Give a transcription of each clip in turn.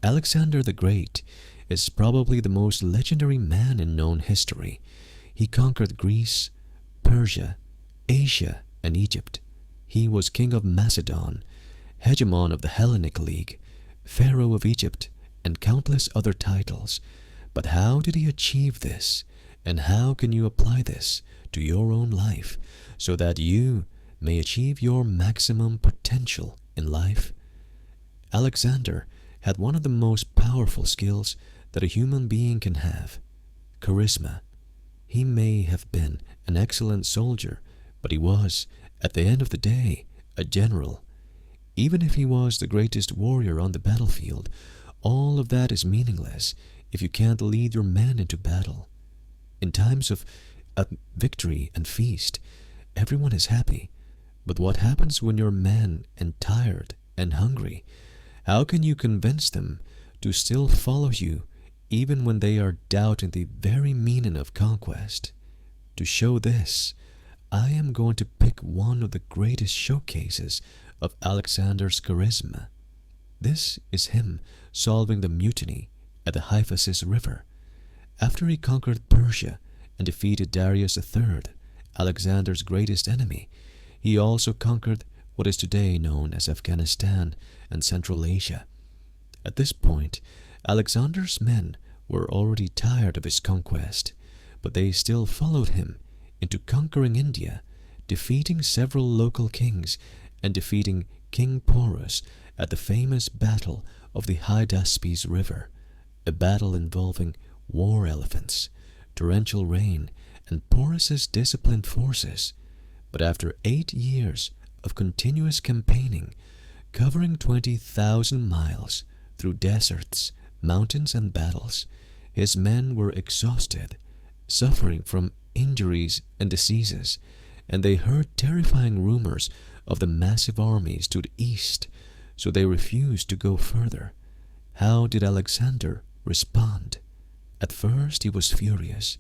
Alexander the Great is probably the most legendary man in known history. He conquered Greece, Persia, Asia, and Egypt. He was king of Macedon, hegemon of the Hellenic League, pharaoh of Egypt, and countless other titles. But how did he achieve this? And how can you apply this to your own life so that you may achieve your maximum potential in life? Alexander had one of the most powerful skills that a human being can have: charisma. He may have been an excellent soldier, but he was, at the end of the day, a general. Even if he was the greatest warrior on the battlefield, all of that is meaningless if you can't lead your men into battle. In times of victory and feast, everyone is happy. But what happens when you're men and tired and hungry? How can you convince them to still follow you even when they are doubting the very meaning of conquest? To show this, I am going to pick one of the greatest showcases of Alexander's charisma. This is him solving the mutiny at the Hyphasis River. After he conquered Persia and defeated Darius III, Alexander's greatest enemy, he also conquered what is today known as Afghanistan and Central Asia. At this point, Alexander's men were already tired of his conquest, but they still followed him into conquering India, defeating several local kings and defeating King Porus at the famous Battle of the Hydaspes River, a battle involving war elephants, torrential rain, and Porus's disciplined forces. But after 8 years of continuous campaigning, covering 20,000 miles through deserts, mountains, and battles, his men were exhausted, suffering from injuries and diseases, and they heard terrifying rumors of the massive armies to the east, so they refused to go further. How did Alexander respond? At first he was furious.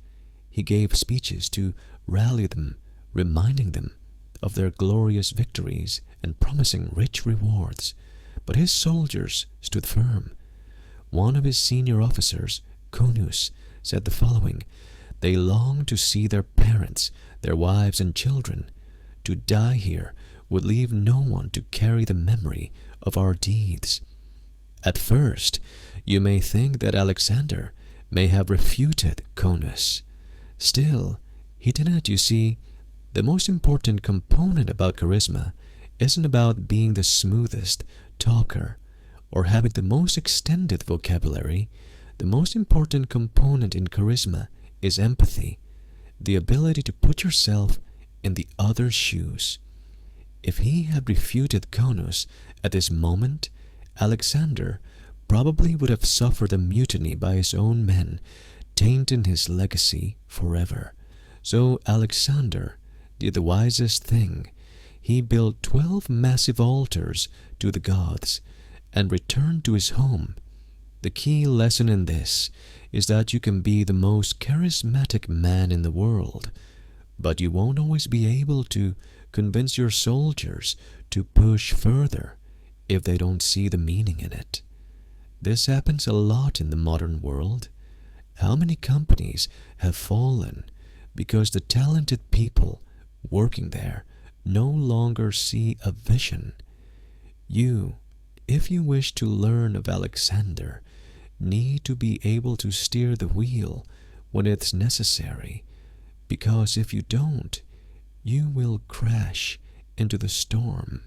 He gave speeches to rally them, reminding them of their glorious victories and promising rich rewards. But his soldiers stood firm. One of his senior officers, Conus, said the following: "They long to see their parents, their wives and children. To die here would leave no one to carry the memory of our deeds." At first, you may think that Alexander may have refuted Conus. Still, he didn't, you see. The most important component about charisma isn't about being the smoothest talker or having the most extended vocabulary. The most important component in charisma is empathy, the ability to put yourself in the other's shoes. If he had refuted Conus at this moment, Alexander probably would have suffered a mutiny by his own men, tainting his legacy forever. So Alexander did the wisest thing. He built 12 massive altars to the gods and returned to his home. The key lesson in this is that you can be the most charismatic man in the world, but you won't always be able to convince your soldiers to push further if they don't see the meaning in it. This happens a lot in the modern world. How many companies have fallen because the talented people working there no longer see a vision? You, if you wish to learn of Alexander, need to be able to steer the wheel when it's necessary, because if you don't, you will crash into the storm.